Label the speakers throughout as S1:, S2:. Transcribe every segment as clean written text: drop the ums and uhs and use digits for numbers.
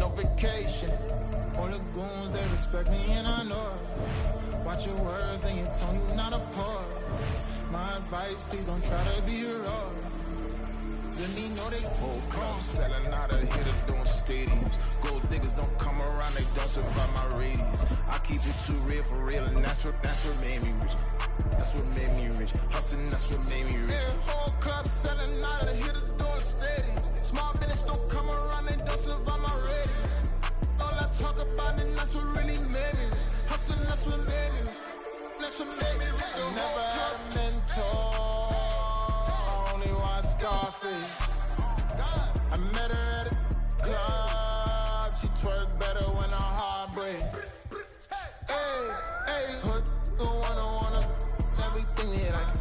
S1: no vacation. All the goons, they respect me and I know it. Watch your words and your tone, you not a part. My advice, please don't try to be heroic. Let me know they whole club selling out of here to doing stadiums. Gold diggers don't come around, they don't survive my radius. I keep it too real for real, and that's what made me rich. That's what made me rich. Hustling, that's what made me rich. Yeah, whole club selling out of here to doing stadiums. Small business don't come around, they don't survive my radius. All I talk about, and that's what really made me rich. Hustling, that's what made me rich. That's what made me rich. I never had a mentor. Only one Scarface. I met her at a club. She twerk better when her heart break. Hey, hood, wanna everything that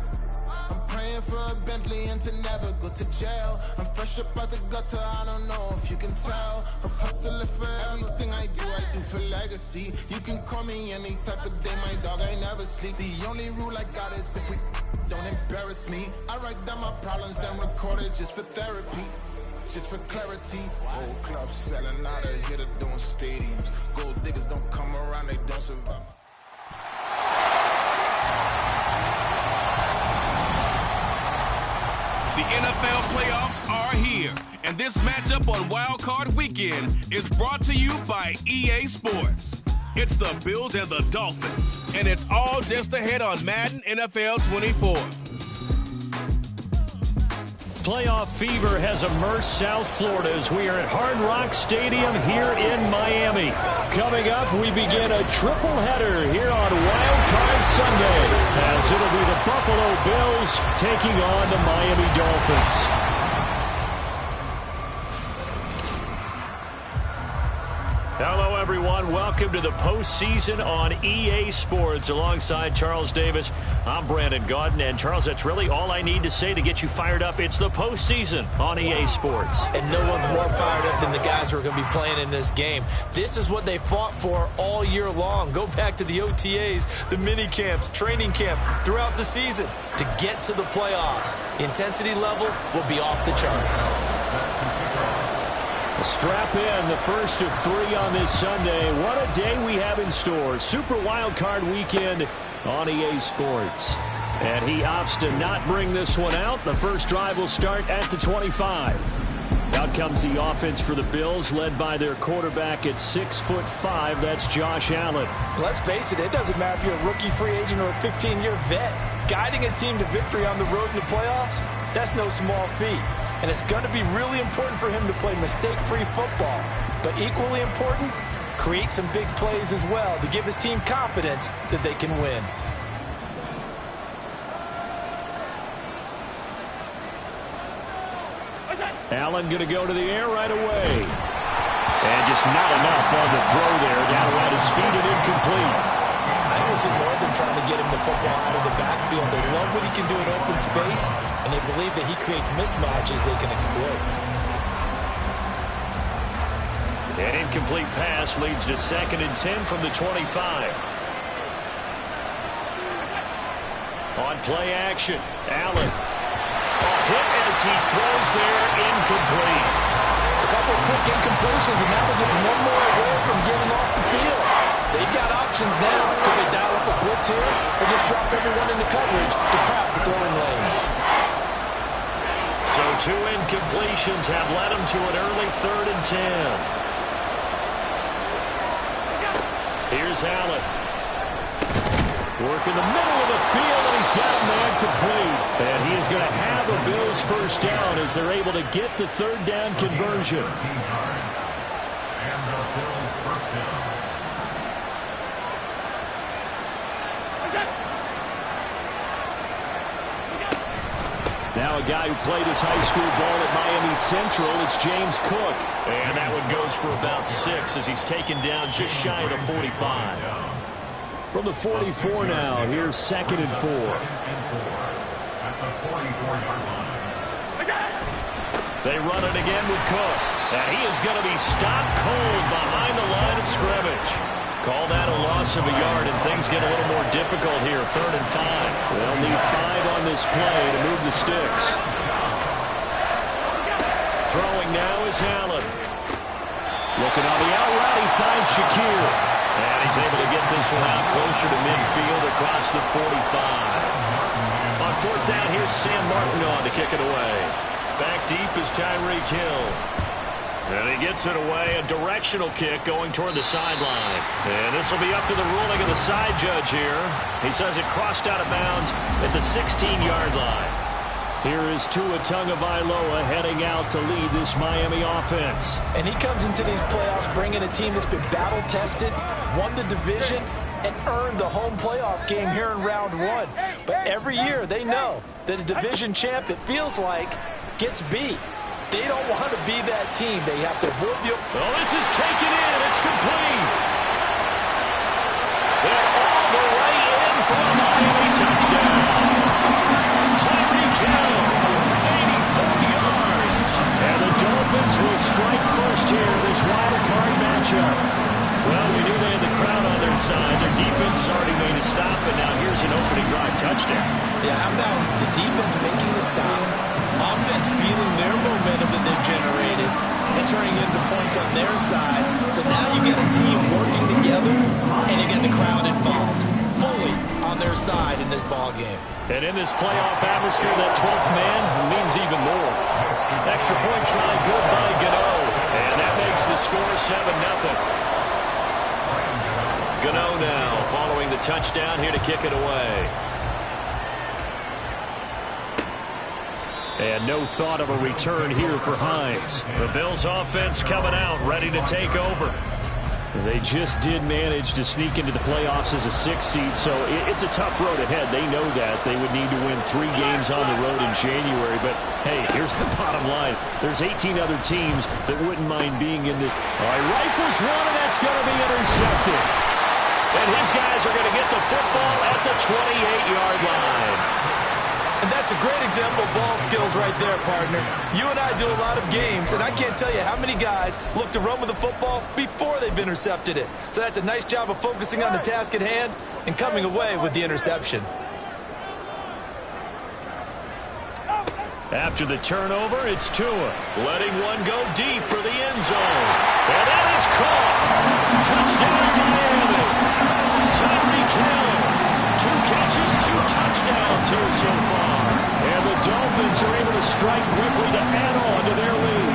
S1: I'm praying for a Bentley and to never go to jail. I'm fresh up out the gutter, I don't know if you can tell. I'm hustling for everything I do for legacy. You can call me any type of day, my dog, I never sleep. The only rule I got is if we don't embarrass me. I write down my problems, then record it just for therapy. Just for clarity. Whole club selling out of here to doing stadiums. Gold diggers don't come around, they don't survive.
S2: The NFL playoffs are here, and this matchup on Wild Card Weekend is brought to you by EA Sports. It's the Bills and the Dolphins, and it's all just ahead on Madden NFL 24.
S3: Playoff fever has immersed South Florida as we are at Hard Rock Stadium here in Miami. Coming up, we begin a triple header here on Wild Card Sunday, as it'll be the Buffalo Bills taking on the Miami Dolphins. Hello, everyone. Welcome to the postseason on EA Sports. Alongside Charles Davis, I'm Brandon Gaudin. And, Charles, that's really all I need to say to get you fired up. It's the postseason on EA Sports.
S4: And no one's more fired up than the guys who are going to be playing in this game. This is what they fought for all year long. Go back to the OTAs, the mini camps, training camp, throughout the season to get to the playoffs. The intensity level will be off the charts.
S3: Strap in, the first of 3 on this Sunday. What a day we have in store. Super Wild Card Weekend on EA Sports. And he opts to not bring this one out. The first drive will start at the 25. Out comes the offense for the Bills, led by their quarterback at 6'5". That's Josh Allen.
S5: Let's face it, it doesn't matter if you're a rookie free agent or a 15-year vet. Guiding a team to victory on the road in the playoffs, that's no small feat. And it's going to be really important for him to play mistake-free football. But equally important, create some big plays as well to give his team confidence that they can win.
S3: Allen going to go to the air right away. And just not enough on the throw there. Down around his feet and incomplete.
S4: I was ignored them trying to get him the football out of the backfield. They love what he can do in open space, and they believe that he creates mismatches they can exploit.
S3: An incomplete pass leads to 2nd and 10 from the 25. On play action, Allen. A hit as he throws there, incomplete.
S5: A couple of quick incompletions, and now they're just one more away from getting off the field. They've got options now. Could they dial up a blitz here or just drop everyone into coverage to crowd the throwing lanes?
S3: So 2 incompletions have led him to an early 3rd and 10. Here's Allen. Work in the middle of the field, and he's got a man complete. And he is going to have a Bills first down as they're able to get the 3rd down conversion. Now a guy who played his high school ball at Miami Central, it's James Cook. And that one goes for about 6 as he's taken down just shy of the 45. From the 44 now, here's 2nd and 4. They run it again with Cook. And he is going to be stopped cold behind the line of scrimmage. Call that a loss of a yard, and things get a little more difficult here. 3rd and 5. They'll need 5 on this play to move the sticks. Throwing now is Allen. Looking on the out route, he finds Shakir. And he's able to get this one out closer to midfield across the 45. On fourth down, here's Sam Martin on to kick it away. Back deep is Tyreek Hill. And he gets it away, a directional kick going toward the sideline. And this will be up to the ruling of the side judge here. He says it crossed out of bounds at the 16-yard line. Here is Tua Tagovailoa heading out to lead this Miami offense.
S5: And he comes into these playoffs bringing a team that's been battle-tested, won the division, and earned the home playoff game here in round one. But every year they know that a division champ, it feels like, gets beat. They don't want to be that team. They have to avoid the...
S3: Oh, this is taken in. It's complete. They're all the way in for a Miami touchdown. Tyreek Hill, 84 yards. And the Dolphins will strike first here in this wild card matchup. Well, we knew they had the crowd on their side. Their defense has already made a stop, and now here's an opening drive touchdown.
S4: Yeah, how about the defense making the stop? Offense feeling their momentum that they've generated and turning into points on their side. So now you get a team working together, and you get the crowd involved fully on their side in this ball game.
S3: And in this playoff atmosphere, that 12th man means even more. Extra point try, good by Gano. And that makes the score 7-0. Gano now following the touchdown here to kick it away. And no thought of a return here for Hines. The Bills offense coming out, ready to take over. They just did manage to sneak into the playoffs as a 6th seed, so it's a tough road ahead. They know that. They would need to win 3 games on the road in January. But, hey, here's the bottom line. There's 18 other teams that wouldn't mind being in this. All right, rifles one, and that's going to be intercepted. And his guys are going to get the football at the 28-yard line.
S4: And that's a great example of ball skills right there, partner. You and I do a lot of games, and I can't tell you how many guys look to run with the football before they've intercepted it. So that's a nice job of focusing on the task at hand and coming away with the interception.
S3: After the turnover, it's Tua, letting one go deep for the end zone. And that is caught. Touchdown, Miami. Tyreek Hill. 2 catches, 2 touchdowns here so far. And the Dolphins are able to strike quickly to add on to their lead.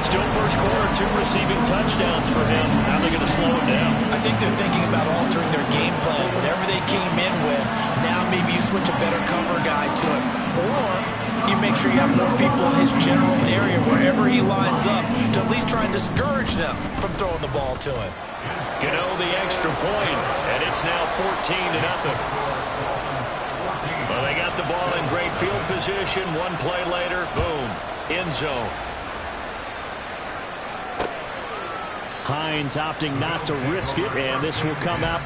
S3: Still first quarter, 2 receiving touchdowns for him. How are they going to slow him down?
S4: I think they're thinking about altering their game plan. Whatever they came in with, now maybe you switch a better cover guy to it. Or you make sure you have more people in his general area wherever he lines up to at least try and discourage them from throwing the ball to him.
S3: Gano the extra point, and it's now 14-0. Well, they got the ball in great field position. 1 play later, boom, end zone. Hines opting not to risk it, and this will come out.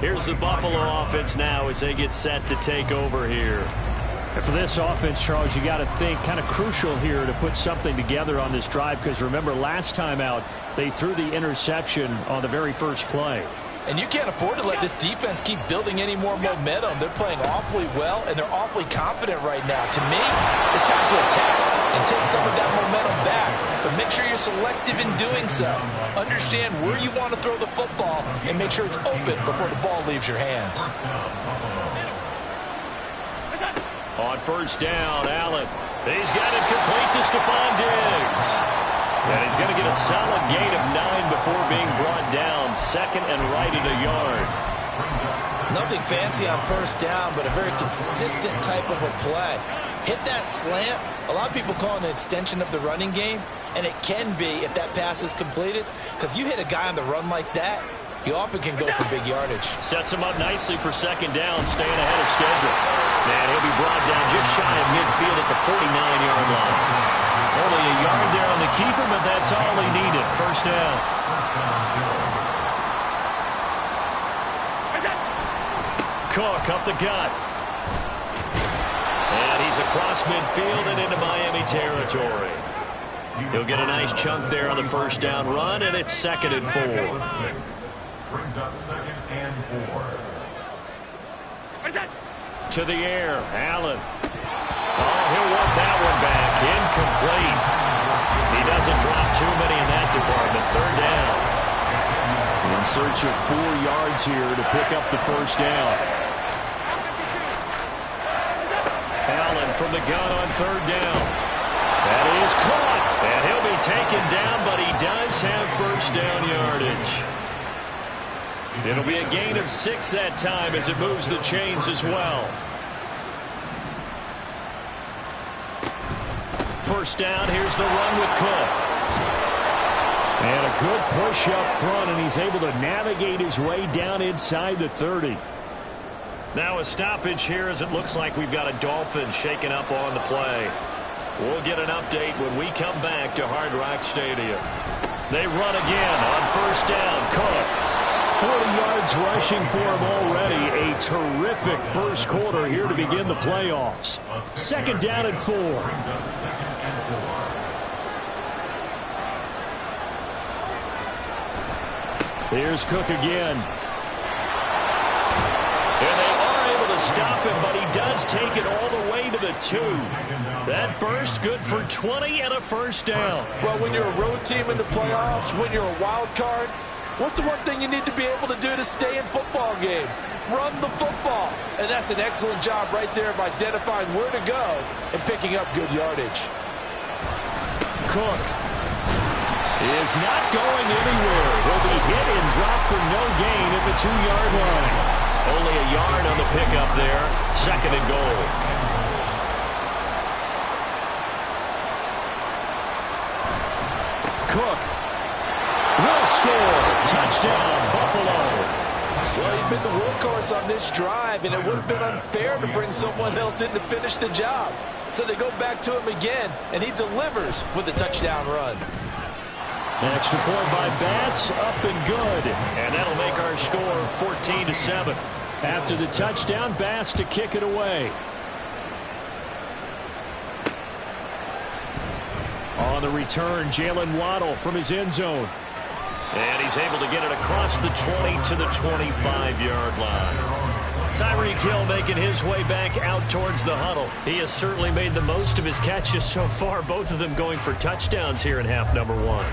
S3: Here's the Buffalo offense now as they get set to take over here.
S6: And for this offense, Charles, you got to think kind of crucial here to put something together on this drive, because remember last time out they threw the interception on the very first play.
S5: And you can't afford to let this defense keep building any more momentum. They're playing awfully well, and they're awfully confident right now. To me, it's time to attack and take some of that momentum back. But make sure you're selective in doing so. Understand where you want to throw the football and make sure it's open before the ball leaves your hands.
S3: On first down, Allen. He's got it complete to Stephon Diggs. And he's going to get a solid gain of 9 before being brought down. Second and right at a yard.
S4: Nothing fancy on first down, but a very consistent type of a play. Hit that slant. A lot of people call it an extension of the running game, and it can be if that pass is completed, because you hit a guy on the run like that, he often can go for big yardage.
S3: Sets him up nicely for second down, staying ahead of schedule. And he'll be brought down just shy of midfield at the 49-yard line. Only a yard there on the keeper, but that's all he needed. First down. Cook up the gut. And he's across midfield and into Miami territory. He'll get a nice chunk there on the first down run, and it's 2nd and 4.
S7: Brings up 2nd and 4.
S3: To the air, Allen. Oh, he'll want that one back. Incomplete. He doesn't drop too many in that department. Third down.
S6: In search of 4 yards here to pick up the first down.
S3: Allen from the gun on third down. That is caught. And he'll be taken down, but he does have first down yardage. It'll be a gain of 6 that time as it moves the chains as well. First down, here's the run with Cook.
S6: And a good push up front, and he's able to navigate his way down inside the 30.
S3: Now a stoppage here as it looks like we've got a Dolphin shaking up on the play. We'll get an update when we come back to Hard Rock Stadium. They run again on first down. Cook.
S6: 40 yards rushing for him already. A terrific first quarter here to begin the playoffs. Second down and 4. Here's Cook again.
S3: And they are able to stop him, but he does take it all the way to the 2. That burst good for 20 and a first down.
S5: Well, when you're a road team in the playoffs, when you're a wild card, what's the one thing you need to be able to do to stay in football games? Run the football. And that's an excellent job right there of identifying where to go and picking up good yardage.
S6: Cook is not going anywhere. Will be hit and dropped for no gain at the 2-yard line.
S3: Only a yard on the pickup there. Second and goal.
S6: Cook will score. Touchdown, Buffalo.
S5: Well, he's been the workhorse on this drive, and it would have been unfair to bring someone else in to finish the job. So they go back to him again, and he delivers with a touchdown run.
S6: Extra point by Bass, up and good.
S3: And that'll make our score 14-7.
S6: After the touchdown, Bass to kick it away. On the return, Jalen Waddle from his end zone.
S3: And he's able to get it across the 20 to the 25-yard line. Tyreek Hill making his way back out towards the huddle. He has certainly made the most of his catches so far, both of them going for touchdowns here in half number 1.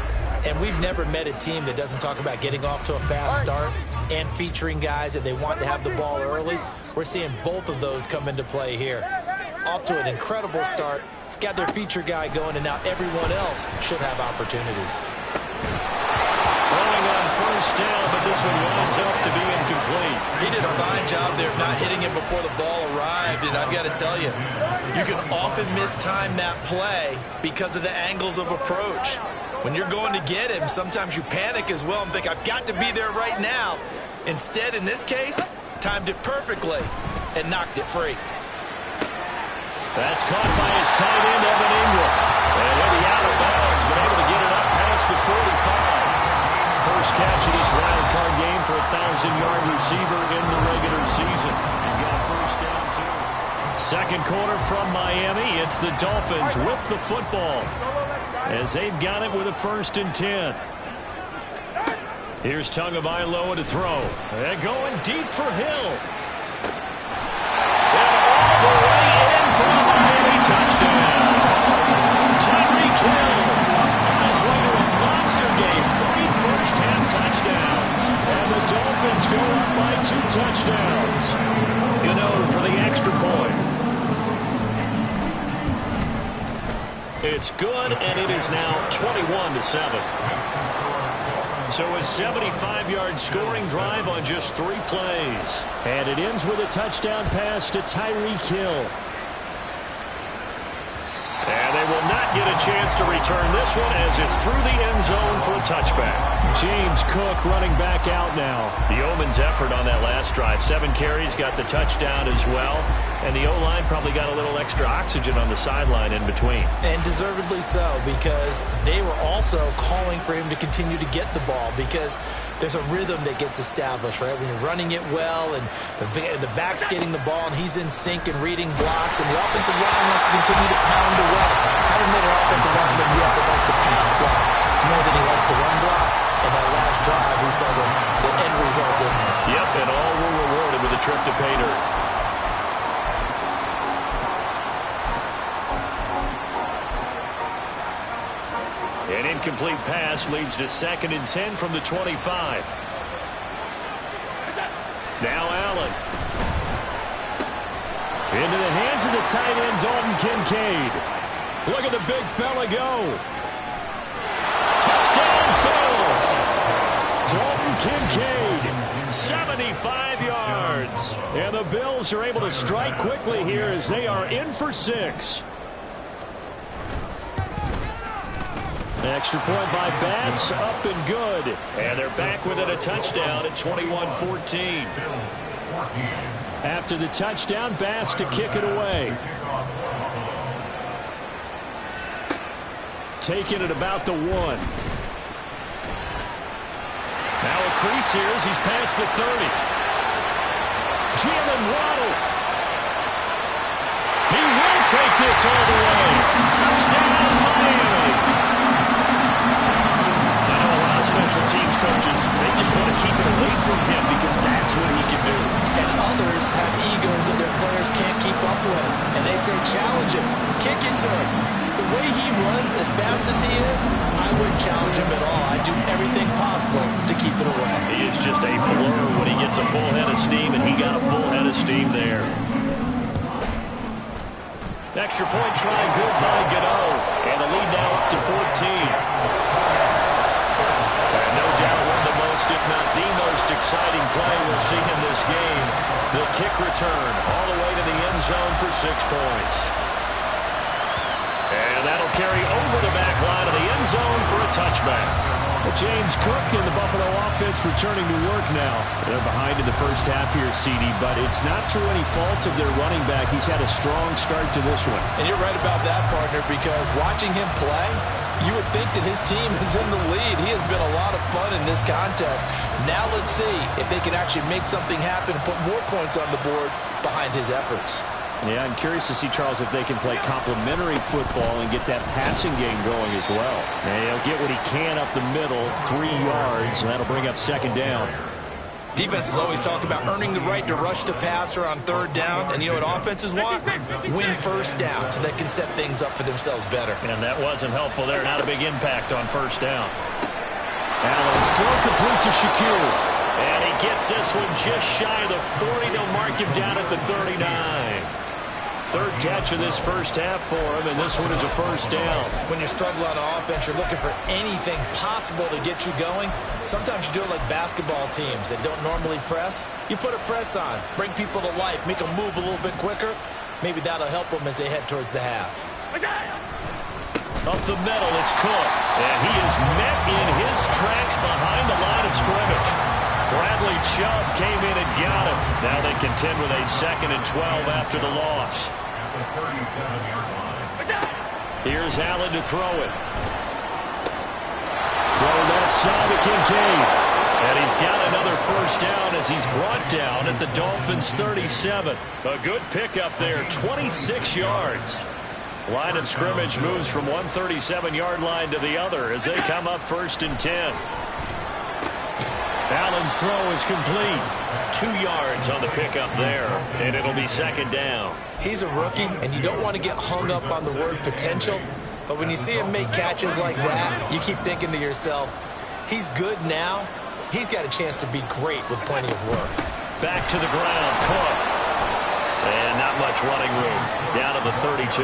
S4: And we've never met a team that doesn't talk about getting off to a fast start and featuring guys that they want to have the ball early. We're seeing both of those come into play here. Off to an incredible start, got their feature guy going, and now everyone else should have opportunities.
S3: Throwing on first down, but this one winds up to be incomplete.
S4: He did a fine job there of not hitting it before the ball arrived, and I've got to tell you, you can often mistime that play because of the angles of approach. When you're going to get him, sometimes you panic as well and think, I've got to be there right now. Instead, in this case, timed it perfectly and knocked it free.
S3: That's caught by his tight end, Evan Ingram. And he'll be out of bounds, but able to get it up past the 45. first catch of this wild card game for a 1,000-yard receiver in the regular season. He's got a first down, too. Second quarter from Miami. It's the Dolphins with the football as they've got it with a 1st and 10. Here's Tagovailoa to throw. And going deep for Hill. And all the way in for a Miami touchdown. Tyreek Hill on his way to a monster game. 3 first-half touchdowns. And the Dolphins go up by 2 touchdowns. Gano for the extra point. It's good, and it is now 21-7. So a 75-yard scoring drive on just 3 plays. And it ends with a touchdown pass to Tyreek Hill. And they will not get a chance to return this one as it's through the end zone for a touchback. James Cook running back out now. The Yeoman's effort on that last drive. 7 carries, got the touchdown as well. And the O-line probably got a little extra oxygen on the sideline in between.
S4: And deservedly so, because they were also calling for him to continue to get the ball, because there's a rhythm that gets established, right? When you're running it well and the back's getting the ball and he's in sync and reading blocks, and the offensive line wants to continue to pound away. Haven't made an offensive lineman yet that likes to pass block more than he likes to run block. And that last drive, we saw the end result, didn't we?
S3: Yep, and all were rewarded with a trip to pay dirt. An incomplete pass leads to 2nd and 10 from the 25. Now Allen. Into the hands of the tight end, Dalton Kincaid. Look at the big fella go. Touchdown, Bills. Dalton Kincaid, 75 yards. And the Bills are able to strike quickly here as they are in for 6. Extra point by Bass, up and good. And they're back within a touchdown at 21-14. After the touchdown, Bass to kick it away. Taking it about the 1. Now a crease here as he's past the 30. Jalen Waddle. He will take this all the way. Touchdown, Miami. Special teams coaches, they just want to keep it away from him because that's what he can do.
S4: And others have egos that their players can't keep up with. And they say, challenge him, kick it to him. The way he runs as fast as he is, I wouldn't challenge him at all. I'd do everything possible to keep it away.
S3: He is just a blur when he gets a full head of steam, and he got a full head of steam there. Extra point try, good by Gano. And the lead now up to 14. No doubt one of the most, if not the most exciting play we'll see in this game. The kick return all the way to the end zone for 6 points. And that'll carry over the back line of the end zone for a touchback. James Cook and the Buffalo offense returning to work now. They're behind in the first half here, CD, but it's not through any fault of their running back. He's had a strong start to this one.
S5: And you're right about that, partner, because watching him play, you would think that his team is in the lead. He has been a lot of fun in this contest. Now let's see if they can actually make something happen and put more points on the board behind his efforts.
S3: Yeah, I'm curious to see, Charles, if they can play complementary football and get that passing game going as well. And he'll get what he can up the middle, 3 yards, and that'll bring up 2nd down.
S4: Defenses always talk about earning the right to rush the passer on 3rd down. And you know what offenses want? Win 1st down so they can set things up for themselves better.
S3: And that wasn't helpful there. Not a big impact on 1st down. Allen still complete to Shaquille. And he gets this one just shy of the 40. They'll mark him down at the 39. 3rd catch of this first half for him, and this one is a 1st down.
S4: When you struggle on offense, you're looking for anything possible to get you going. Sometimes you do it like basketball teams that don't normally press. You put a press on, bring people to life, make them move a little bit quicker. Maybe that'll help them as they head towards the half.
S3: Up the middle, it's Cook. And he is met in his tracks behind the line of scrimmage. Bradley Chubb came in and got him. Now they contend with a 2nd and 12 after the loss. Here's Allen to throw it.
S6: Throw left side to Kincaid. And he's got another first down as he's brought down at the Dolphins' 37. A good pickup there, 26 yards. Line of scrimmage moves from one 37-yard line to the other as they come up 1st and 10. Allen's throw is complete. 2 yards on the pickup there, and it'll be 2nd down.
S4: He's a rookie, and you don't want to get hung up on the word potential. But when you see him make catches like that, you keep thinking to yourself, he's good now. He's got a chance to be great with plenty of work.
S6: Back to the ground, Cook. And not much running room. Down to the 32.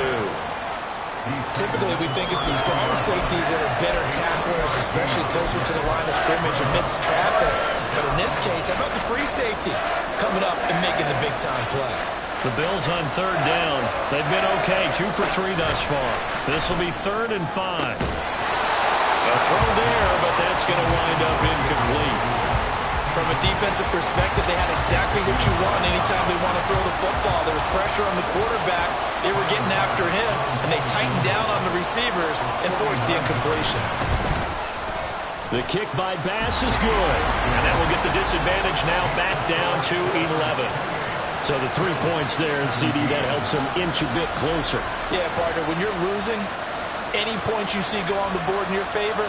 S4: Typically, we think it's the strong safeties that are better tacklers, especially closer to the line of scrimmage amidst traffic. But in this case, how about the free safety coming up and making the big-time play?
S6: The Bills on 3rd down. They've been okay, 2 for 3 thus far. This will be 3rd and 5. A throw there, but that's going to wind up incomplete.
S4: From a defensive perspective, they had exactly what you want anytime they want to throw the football. There was pressure on the quarterback. They were getting after him, and they tightened down on the receivers and forced the incompletion.
S6: The kick by Bass is good, and that will get the disadvantage now back down to 11. So the 3 points there, and CD, that helps them inch a bit closer.
S4: Yeah, partner, when you're losing, any points you see go on the board in your favor,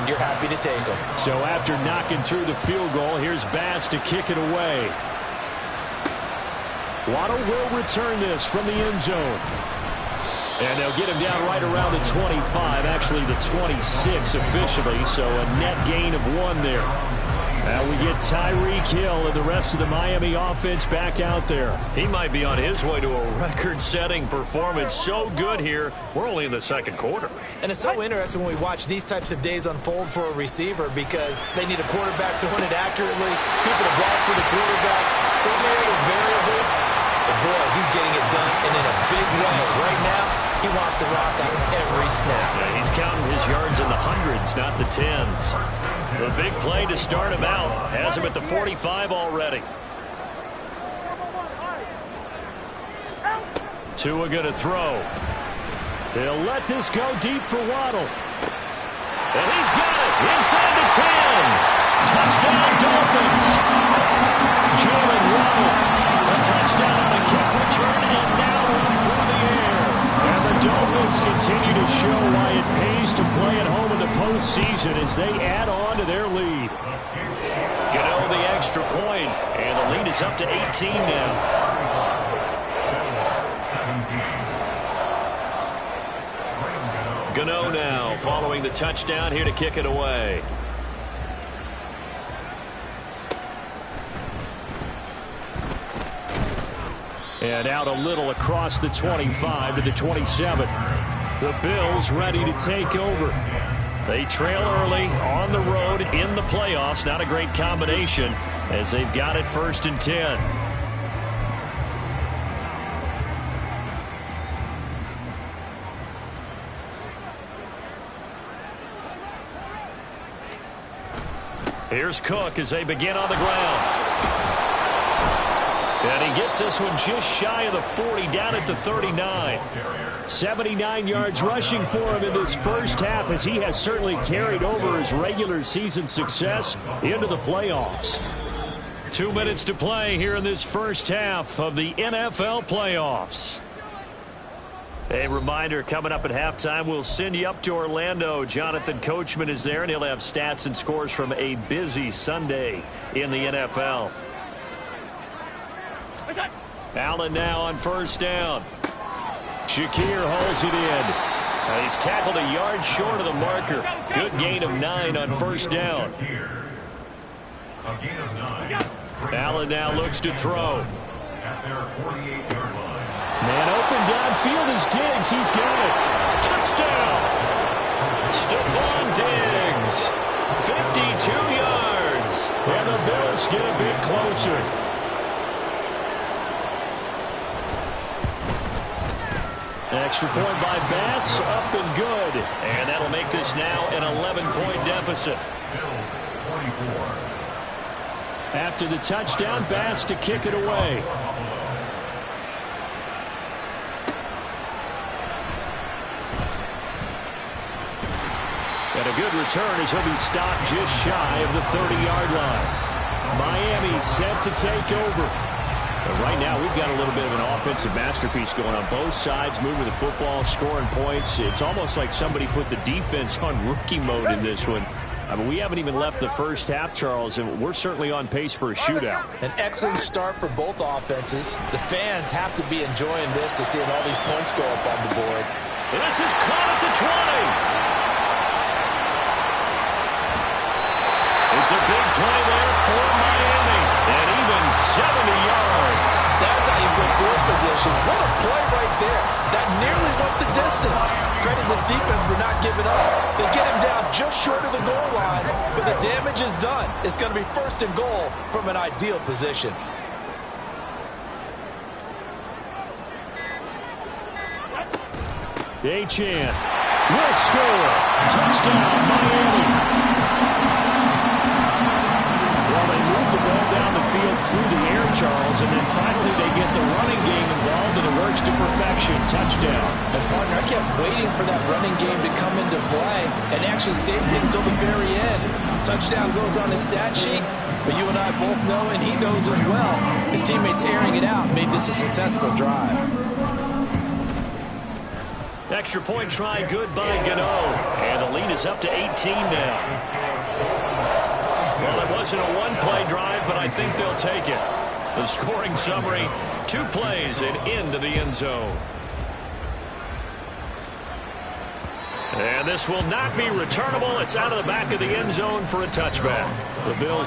S4: you're happy to take them.
S6: So after knocking through the field goal, here's Bass to kick it away. Waddle will return this from the end zone. And they'll get him down right around the 25, actually the 26 officially, so a net gain of 1 there. Now we get Tyreek Hill and the rest of the Miami offense back out there. He might be on his way to a record-setting performance. So good here. We're only in the 2nd quarter.
S4: And it's so interesting when we watch these types of days unfold for a receiver because they need a quarterback throwing it accurately, people to block for the quarterback, so many other variables. But boy, he's getting it done and in a big way. Right now, he wants to rock on every snap.
S6: Yeah, he's counting his yards in the hundreds, not the tens. The big play to start him out. Has him at the 45 already. Tua going to throw. He'll let this go deep for Waddle. And he's got it inside the 10. Touchdown, Dolphins. Jalen Waddle. A touchdown on a kick return and now one through the air. And the Dolphins continue to show why it pays to play at home in the postseason as they add on to their lead. Gano the extra point, and the lead is up to 18 now. Gano now following the touchdown here to kick it away. And out a little across the 25 to the 27. The Bills ready to take over. They trail early on the road in the playoffs. Not a great combination as they've got it 1st and 10. Here's Cook as they begin on the ground. And he gets this one just shy of the 40, down at the 39. 79 yards rushing for him in this first half as he has certainly carried over his regular season success into the playoffs. 2 minutes to play here in this first half of the NFL playoffs. A reminder, coming up at halftime, we'll send you up to Orlando. Jonathan Coachman is there, and he'll have stats and scores from a busy Sunday in the NFL. Allen now on 1st down. Shakir holds it in. He's tackled a yard short of the marker. Good gain of 9 on 1st down. Allen now looks to throw. Man open downfield is Diggs. He's got it. Touchdown. Stephon Diggs. 52 yards. And the Bills get a bit closer. Extra point by Bass, up and good. And that'll make this now an 11-point deficit. After the touchdown, Bass to kick it away. And a good return as he'll be stopped just shy of the 30-yard line. Miami set to take over. But right now, we've got a little bit of an offensive masterpiece going on both sides, moving the football, scoring points. It's almost like somebody put the defense on rookie mode in this one. I mean, we haven't even left the first half, Charles, and we're certainly on pace for a shootout.
S5: An excellent start for both offenses. The fans have to be enjoying this to seeing all these points go up on the board.
S6: And this is caught at the 20. It's a big play there for Miami, and even 70 yards.
S5: That's how you put field position. What a play right there. That nearly went the distance. Credit this defense for not giving up. They get him down just short of the goal line, but the damage is done. It's going to be first and goal from an ideal position.
S6: Achane will score. Touchdown, Miami. Well, they move the ball down the field through the air, Charles, and then finally they get the running game involved, and it works to perfection. Touchdown.
S5: And, partner, I kept waiting for that running game to come into play and actually saved it until the very end. Touchdown goes on his stat sheet, but you and I both know, and he knows as well, his teammates airing it out made this a successful drive.
S6: Extra point try good by Gano, and the lead is up to 18 now. Well, it wasn't a one-play drive, but I think they'll take it. The scoring summary, 2 plays and into the end zone. And this will not be returnable. It's out of the back of the end zone for a touchback. The Bills.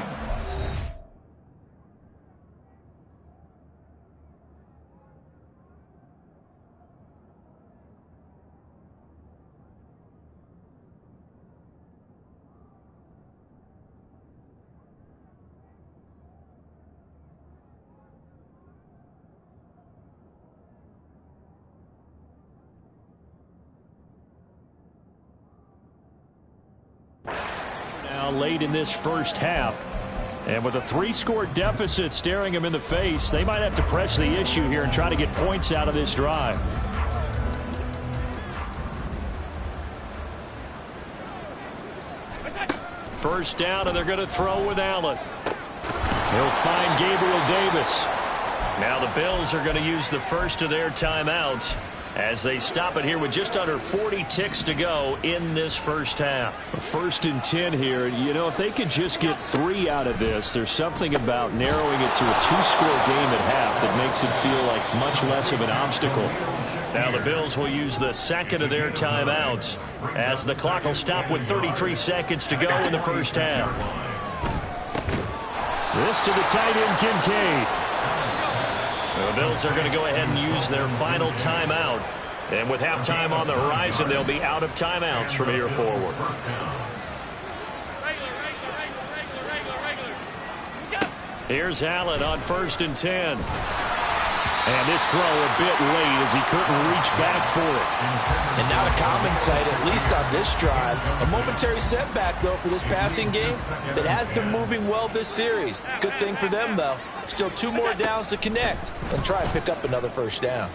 S6: Late in this first half, and with a 3-score deficit staring them in the face, they might have to press the issue here and try to get points out of this drive. First down, and they're going to throw with Allen. He'll find Gabriel Davis. Now the Bills are going to use the first of their timeouts as they stop it here with just under 40 ticks to go in this first half. 1st and 10 here. You know, if they could just get 3 out of this, there's something about narrowing it to a 2-score game at half that makes it feel like much less of an obstacle. Now the Bills will use the second of their timeouts as the clock will stop with 33 seconds to go in the first half. This to the tight end, Kincaid. The Bills are going to go ahead and use their final timeout. And with halftime on the horizon, they'll be out of timeouts from here forward. Here's Allen on 1st and 10. And this throw a bit late as he couldn't reach back for it.
S5: And not a common sight, at least on this drive. A momentary setback, though, for this passing game that has been moving well this series. Good thing for them, though. Still 2 more downs to connect and try and pick up another first down.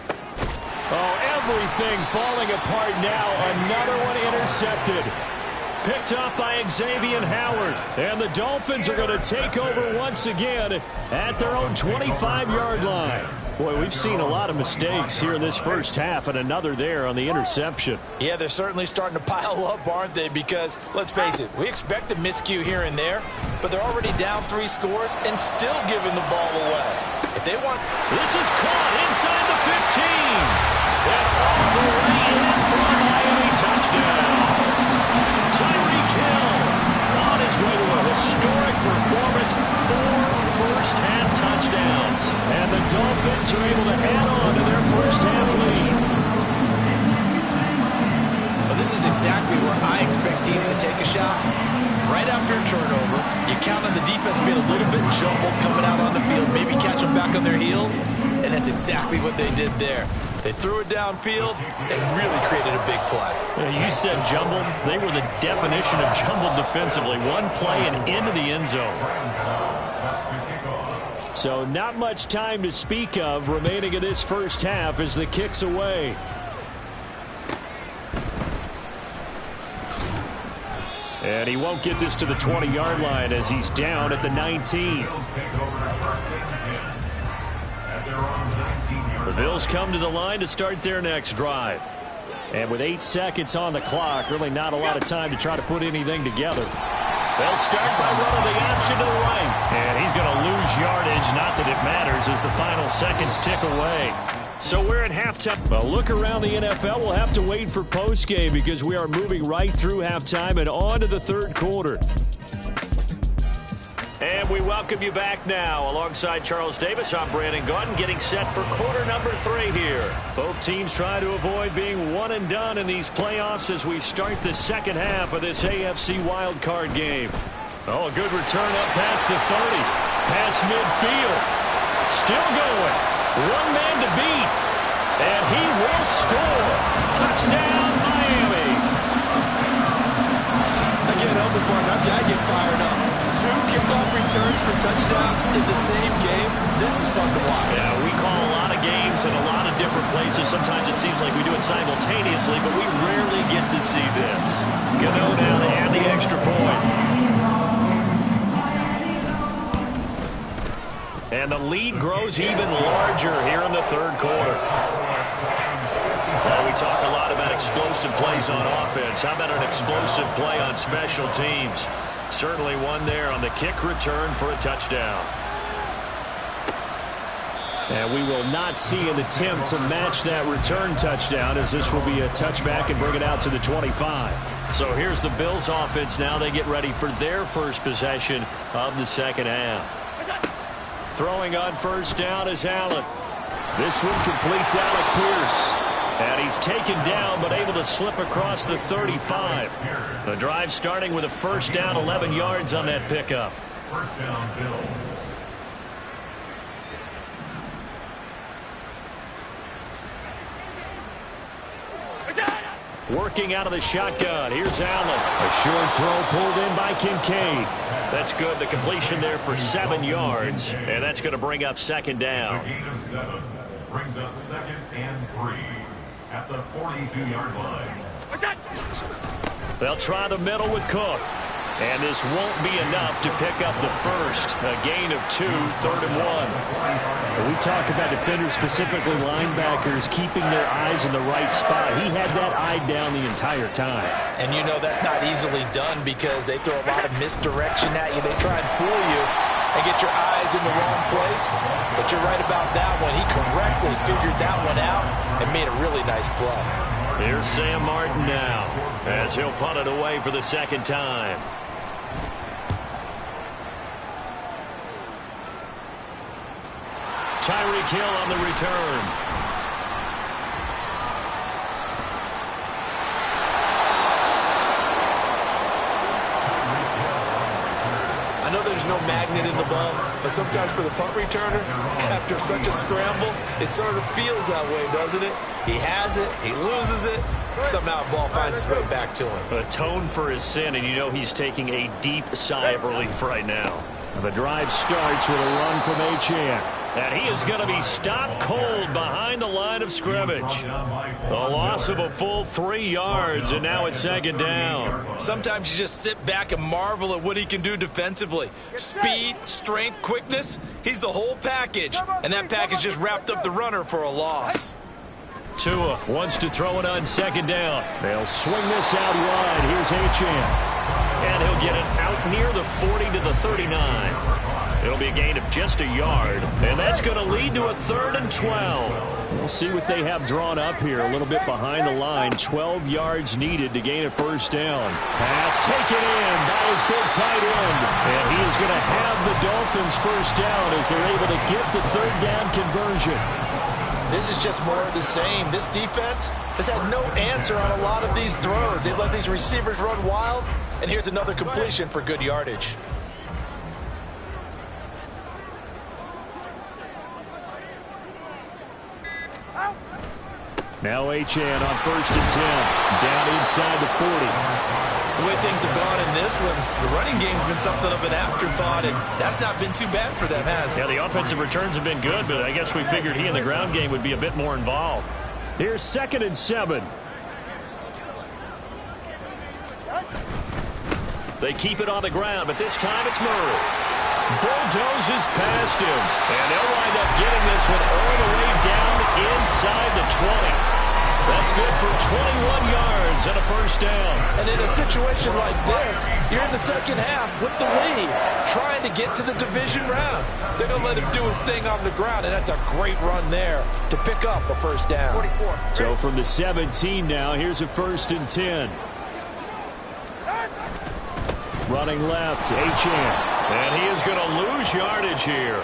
S6: Oh, everything falling apart now. Another one intercepted. Picked up by Xavier Howard. And the Dolphins are going to take over once again at their own 25-yard line. Boy, we've seen a lot of mistakes here in this first half, and another there on the interception.
S5: Yeah, they're certainly starting to pile up, aren't they? Because, let's face it, we expect a miscue here and there, but they're already down 3 scores and still giving the ball away. If they want...
S6: This is caught inside the 15. And all the way in for a Miami touchdown. Tyreek Hill on his way to a historic performance. 4 first-half touchdowns. And the Dolphins are able to add on to their first-half lead.
S5: Well, this is exactly where I expect teams to take a shot. Right after a turnover, you count on the defense being a little bit jumbled coming out on the field, maybe catch them back on their heels, and that's exactly what they did there. They threw it downfield and really created a big play.
S6: You said jumbled. They were the definition of jumbled defensively. One play and into the end zone. So not much time to speak of remaining in this first half as the kick's away. And he won't get this to the 20-yard line as he's down at the 19. The Bills come to the line to start their next drive. And with 8 seconds on the clock, really not a lot of time to try to put anything together. They'll start by running the option to the right. And he's going to lose yardage. Not that it matters as the final seconds tick away. So we're at halftime. Well, look around the NFL. We'll have to wait for postgame because we are moving right through halftime and on to the third quarter. And we welcome you back now. Alongside Charles Davis, I'm Brandon Gaudin, getting set for quarter number 3 here. Both teams try to avoid being one and done in these playoffs as we start the second half of this AFC wildcard game. Oh, a good return up past the 30. Past midfield. Still going. One man to beat. And he will score. Touchdown, Miami.
S4: Again, Elvin Barnett, I get fired up. 2 kickoff returns for touchdowns in the same game. This is fun to watch.
S6: Yeah, we call a lot of games in a lot of different places. Sometimes it seems like we do it simultaneously, but we rarely get to see this. Gano now to add the extra point. And the lead grows even larger here in the third quarter. Well, we talk a lot about explosive plays on offense. How about an explosive play on special teams? Certainly one there on the kick return for a touchdown. And we will not see an attempt to match that return touchdown, as this will be a touchback and bring it out to the 25. So here's the Bills offense now. They get ready for their first possession of the second half. Throwing on first down is Allen. This one completes Alec Pierce. And he's taken down but able to slip across the 35. The drive starting with a first down, 11 yards on that pickup.
S7: First down, Bills.
S6: Working out of the shotgun. Here's Allen. A short throw pulled in by Kincaid. That's good. The completion there for 7 yards. And that's going to bring up second down.
S7: A gain of 7. Brings up second and 3 at the 42-yard line.
S6: They'll try the middle with Cook. And this won't be enough to pick up the first. A gain of 2, third and 1. We talk about defenders, specifically linebackers, keeping their eyes in the right spot. He had that eye down the entire time.
S5: And you know that's not easily done because they throw a lot of misdirection at you. They try and fool you and get your eyes in the wrong place. But you're right about that one. He correctly figured that one out and made a really nice play.
S6: Here's Sam Martin now as he'll punt it away for the second time. Tyreek Hill on the return.
S4: I know there's no magnet in the ball, but sometimes for the punt returner, after such a scramble, it sort of feels that way, doesn't it? He has it, he loses it, somehow the ball finds its way back to him.
S6: Atone for his sin, and you know he's taking a deep sigh of relief right now. The drive starts with a run from Achane. And he is going to be stopped cold behind the line of scrimmage. The loss of a full 3 yards, and now it's second down.
S4: Sometimes you just sit back and marvel at what he can do defensively. Speed, strength, quickness, he's the whole package. And that package just wrapped up the runner for a loss.
S6: Tua wants to throw it on second down. They'll swing this out wide. Here's Achane. And he'll get it out near the 40 to the 39. It'll be a gain of just a yard, and that's going to lead to a 3rd and 12. We'll see what they have drawn up here. A little bit behind the line. 12 yards needed to gain a first down. Pass taken in by his big tight end. And he is going to have the Dolphins first down as they're able to get the 3rd down conversion.
S5: This is just more of the same. This defense has had no answer on a lot of these throws. They let these receivers run wild, and here's another completion for good yardage.
S6: Now Achane on 1st and 10, down inside the 40.
S4: The way things have gone in this one, the running game's been something of an afterthought, and that's not been too bad for them, has it?
S6: Yeah, the offensive returns have been good, but I guess we figured he in the ground game would be a bit more involved. Here's 2nd and 7. They keep it on the ground, but this time it's Murray. Bulldozes past him, and they'll wind up getting this one all the way down inside the 20. That's good for 21 yards and a first down.
S5: And in a situation like this, you're in the second half with the lead, trying to get to the division round. They're going to let him do his thing on the ground, and that's a great run there to pick up a first down. 44.
S3: So from the 17 now, here's a 1st and 10. Running left, Achane.
S6: And he is going to lose yardage here.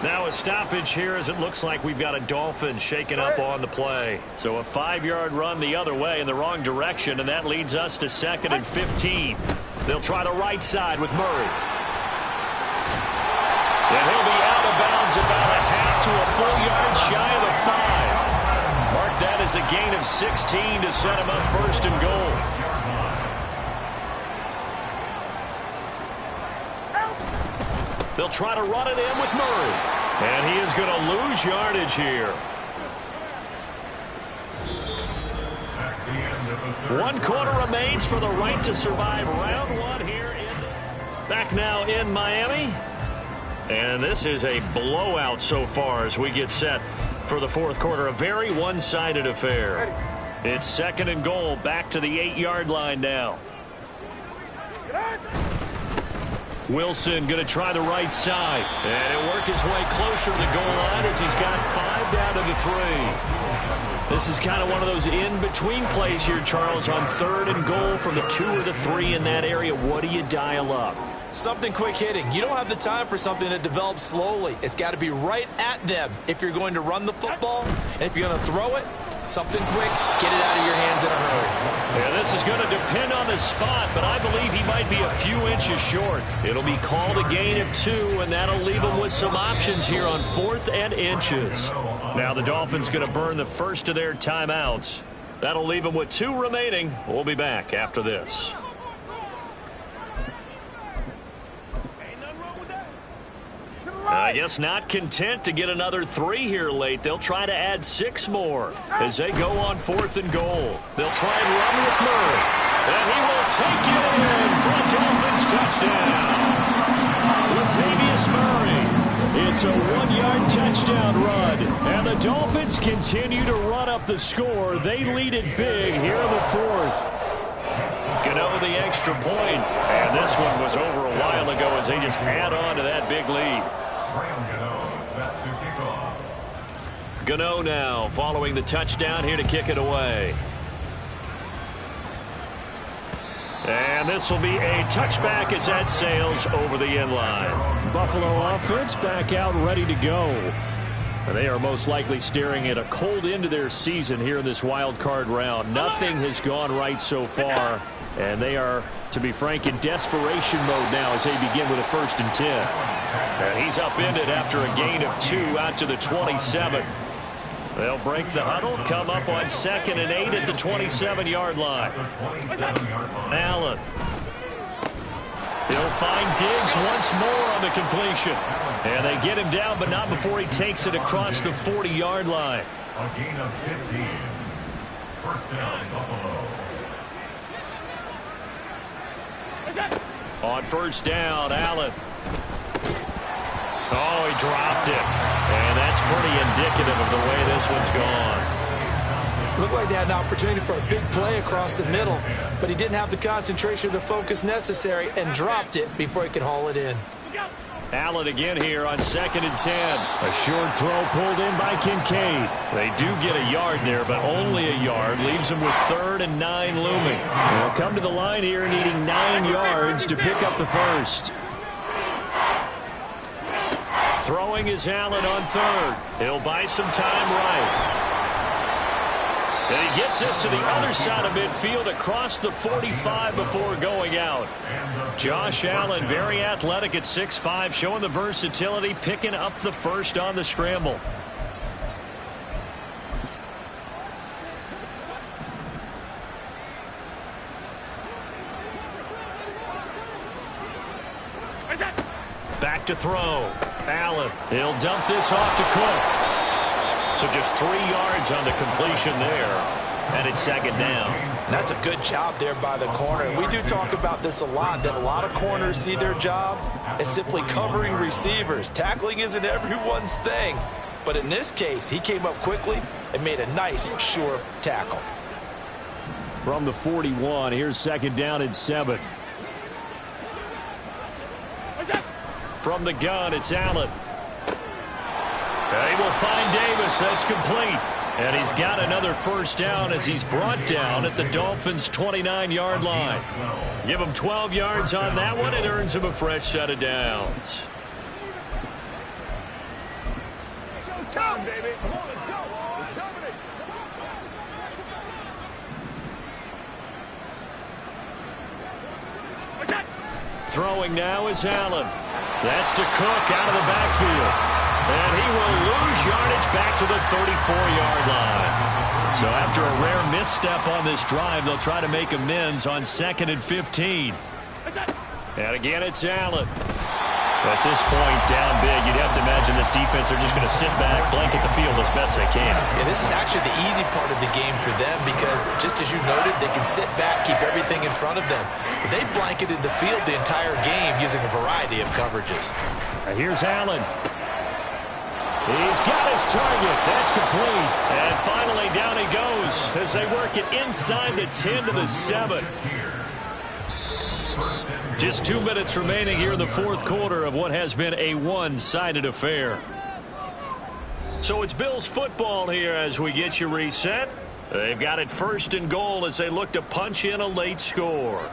S6: Now a stoppage here as it looks like we've got a Dolphin shaken up on the play. So a 5-yard run the other way in the wrong direction, and that leads us to 2nd and 15. They'll try the right side with Murray. And he'll be out of bounds about a half to a full yard shy of the 5. Mark that as a gain of 16 to set him up 1st and goal. They'll try to run it in with Murray. And he is going to lose yardage here. 1 quarter remains for the right to survive round 1 here. Back now in Miami. And this is a blowout so far as we get set for the 4th quarter. A very one-sided affair. It's 2nd and goal, back to the 8-yard line now. Wilson going to try the right side. And he'll work his way closer to the goal line as he's got 5 down to the 3. This is kind of one of those in-between plays here, Charles, on 3rd and goal from the 2 or the 3 in that area. What do you dial up?
S4: Something quick hitting. You don't have the time for something that develops slowly. It's got to be right at them if you're going to run the football. And if you're going to throw it, something quick, get it out of your hands in a hurry.
S6: Yeah, this is going to depend on the spot, but I believe he might be a few inches short. It'll be called a gain of 2, and that'll leave him with some options here on 4th and inches. Now the Dolphins going to burn the first of their timeouts. That'll leave him with 2 remaining. We'll be back after this. I guess not content to get another 3 here late. They'll try to add 6 more as they go on 4th and goal. They'll try and run with Murray. And he will take it in for a Dolphins touchdown. Latavius Murray. It's a 1-yard touchdown run. And the Dolphins continue to run up the score. They lead it big here in the 4th. Gano the extra point. And this one was over a while ago as they just add on to that big lead. Gano now following the touchdown here to kick it away. And this will be a touchback as that sails over the end line.
S3: Buffalo offense back out ready to go. And they are most likely staring at a cold end to their season here in this wild card round. Nothing has gone right so far. And they are, to be frank, in desperation mode now as they begin with a 1st and 10. And he's upended after a gain of 2 out to the 27. They'll break the huddle, come up on 2nd and 8 at the 27-yard line. Allen. He'll find Diggs once more on the completion. And they get him down, but not before he takes it across the 40-yard line.
S7: A gain of 15. First down, Buffalo.
S6: On 1st down, Allen. Oh, he dropped it. And that's pretty indicative of the way this one's gone.
S4: Looked like they had an opportunity for a big play across the middle, but he didn't have the concentration or the focus necessary and dropped it before he could haul it in.
S6: Allen again here on 2nd and 10.
S3: A short throw pulled in by Kincaid.
S6: They do get a yard there, but only a yard. Leaves them with 3rd and 9 looming.
S3: They'll come to the line here needing 9 yards to pick up the 1st.
S6: Throwing is Allen on 3rd. He'll buy some time right. And he gets us to the other side of midfield across the 45 before going out. Josh Allen, very athletic at 6'5", showing the versatility, picking up the 1st on the scramble. Back to throw. Allen, he'll dump this off to Cook. So just 3 yards on the completion there. and it's second down.
S5: And that's a good job there by the corner. We do talk about this a lot, that a lot of corners see their job as simply covering receivers. Tackling isn't everyone's thing. But in this case, he came up quickly and made a nice, sure tackle.
S3: From the 41, here's second down and 7.
S6: From the gun, it's Allen. He will find Davis. That's complete. And he's got another first down as he's brought down at the Dolphins' 29-yard line. Give him 12 yards on that one. It earns him a fresh set of downs.
S5: Showtime, baby. Come on, let's go. Let's dominate.
S6: Throwing now is Allen. That's to Cook out of the backfield. And he will lose yardage back to the 34-yard line. So after a rare misstep on this drive, they'll try to make amends on 2nd and 15. And again, it's Allen. At this point, down big, you'd have to imagine this defense are just going to sit back, blanket the field as best they can.
S5: Yeah, this is actually the easy part of the game for them because, just as you noted, they can sit back, keep everything in front of them. But they blanketed the field the entire game using a variety of coverages.
S6: Here's Allen. He's got his target. That's complete. And finally, down he goes as they work it inside the 10 to the 7. Just 2 minutes remaining here in the fourth quarter of what has been a one-sided affair. So it's Bills football here as we get you reset. They've got it 1st and goal as they look to punch in a late score.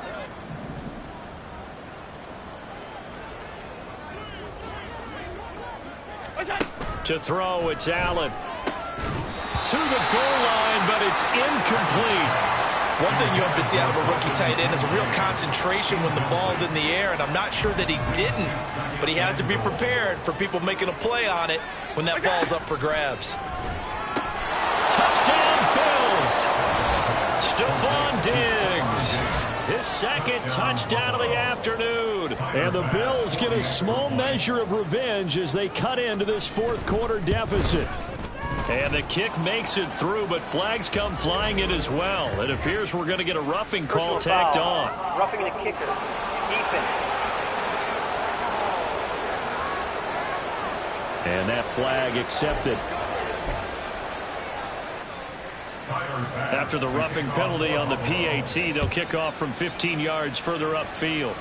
S6: To throw, it's Allen. To the goal line, but it's incomplete.
S5: One thing you hope to see out of a rookie tight end is a real concentration when the ball's in the air, and I'm not sure that he didn't, but he has to be prepared for people making a play on it when that ball's up for grabs.
S6: Touchdown, Bills! Stephon Diggs, his 2nd touchdown of the afternoon. And the Bills get a small measure of revenge as they cut into this fourth quarter deficit. And the kick makes it through, but flags come flying in as well. It appears we're going to get a roughing call tacked on.
S8: Roughing the kicker. Defense.
S3: And that flag accepted.
S6: After the roughing penalty on the PAT, they'll kick off from 15 yards further upfield.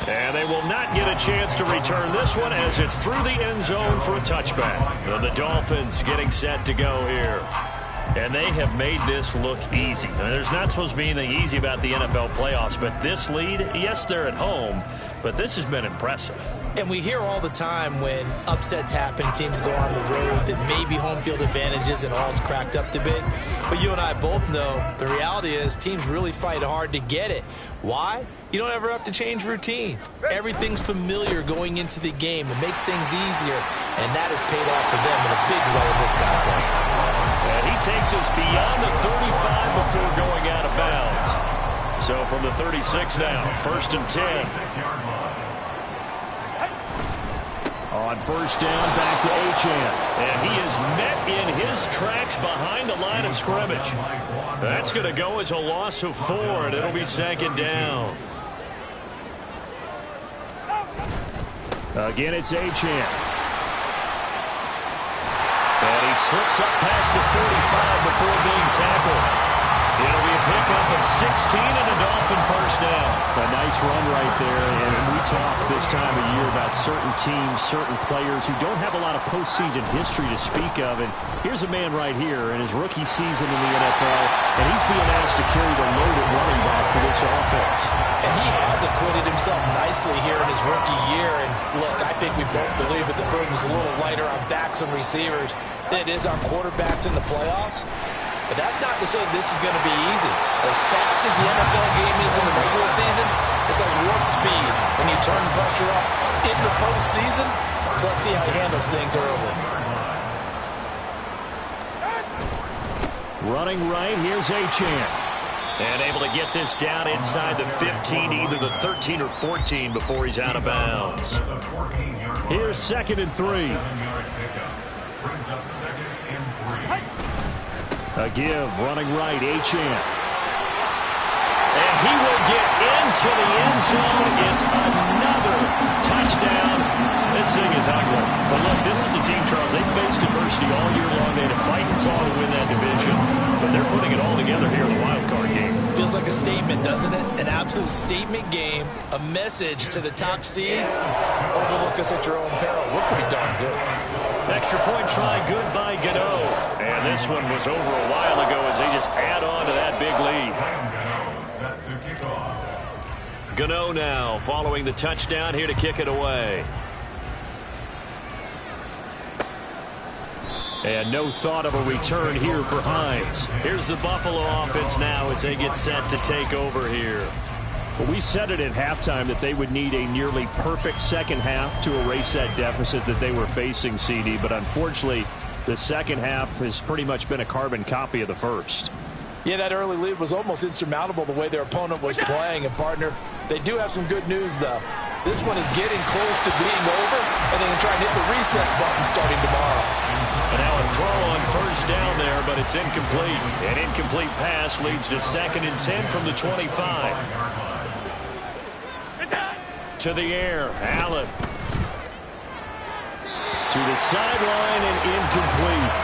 S6: And they will not get a chance to return this one as it's through the end zone for a touchback. And the Dolphins getting set to go here. And they have made this look easy. I mean, there's not supposed to be anything easy about the NFL playoffs, but this lead, yes, they're at home, but this has been impressive.
S5: And we hear all the time when upsets happen, teams go on the road, that maybe home field advantage isn't all it's cracked up to be. But you and I both know the reality is teams really fight hard to get it. Why? You don't ever have to change routine. Everything's familiar going into the game. It makes things easier, and that has paid off for them in a big way in this contest.
S6: And he takes us beyond the 35 before going out of bounds. So from the 36 now, 1st and 10.
S3: On 1st down, back to Achane.
S6: And he is met in his tracks behind the line of scrimmage. That's going to go as a loss of 4, and it'll be 2nd down.
S3: Again, it's Achane.
S6: And he slips up past the 45 before being tackled. It'll be a pickup of 16 and a Dolphin first down.
S3: A nice run right there, and we talk this time of year about certain teams, certain players who don't have a lot of postseason history to speak of. And here's a man right here in his rookie season in the NFL, and he's being asked to carry the load at running back for this offense.
S5: And he has acquitted himself nicely here in his rookie year. And look, I think we both believe that the burden's a little lighter on backs and receivers than it is on quarterbacks in the playoffs. But that's not to say this is going to be easy. As fast as the NFL game is in the regular season, it's like warp speed when you turn pressure up in the postseason. So let's see how he handles things early.
S3: Running right, here's Achane.
S6: And able to get this down inside the 15, either the 13 or 14 before he's out of bounds.
S3: Here's 2nd and 3.
S6: A give, running right, Achane. And he will get into the end zone. It's another touchdown. This thing is ugly. But look, this is a team, Charles, they faced adversity all year long. They had to fight and claw to win that division. But they're putting it all together here in the wild card game.
S4: Feels like a statement, doesn't it? An absolute statement game. A message to the top seeds. Overlook us at your own peril. We're pretty darn good.
S6: Extra point try, good by Gano. And this one was over a while ago as they just add on to that big lead. Gano now following the touchdown here to kick it away. And no thought of a return here for Hines. Here's the Buffalo offense now as they get set to take over here. Well, we said it at halftime that they would need a nearly perfect second half to erase that deficit that they were facing, CD. But unfortunately, the second half has pretty much been a carbon copy of the first.
S5: Yeah, that early lead was almost insurmountable the way their opponent was playing. And, partner, they do have some good news, though. This one is getting close to being over, and they're going to try and hit the reset button starting tomorrow.
S6: And now a throw on first down there, but it's incomplete. An incomplete pass leads to 2nd and 10 from the 25. To the air, Allen. To the sideline and incomplete.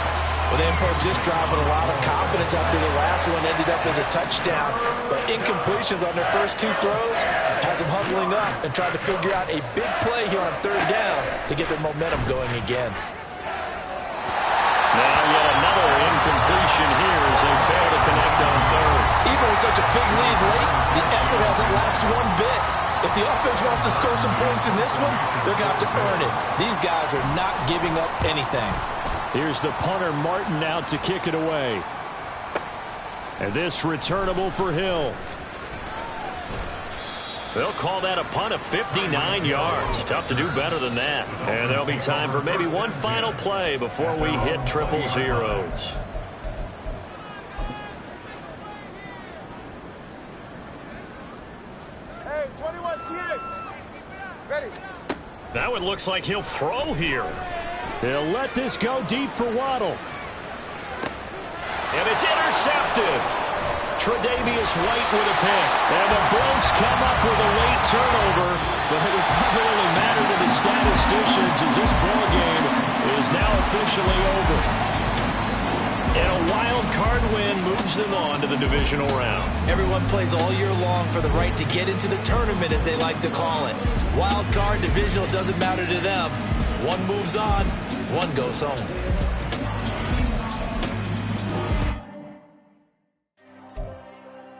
S5: Well, they approached this drive with a lot of confidence after the last one ended up as a touchdown. But incompletions on their first 2 throws has them huddling up and trying to figure out a big play here on 3rd down to get their momentum going again.
S6: Now yet another incompletion here as they fail to connect on 3rd.
S5: Even with such a big lead late, the effort hasn't lapsed one bit. If the offense wants to score some points in this one, they're going to have to earn it. These guys are not giving up anything.
S6: Here's the punter, Martin, out to kick it away. And this returnable for Hill. They'll call that a punt of 59 yards. Tough to do better than that. And there'll be time for maybe one final play before we hit 000.
S5: Hey, 21 TA. Ready.
S6: Now it looks like he'll throw here. They'll let this go deep for Waddle. And it's intercepted. Tre'Davious White with a pick. And the Bills come up with a late turnover. But it will probably only matter to the statisticians as this ball game is now officially over. And a wild card win moves them on to the divisional round.
S4: Everyone plays all year long for the right to get into the tournament, as they like to call it. Wild card, divisional, doesn't matter to them. One moves on, one goes home.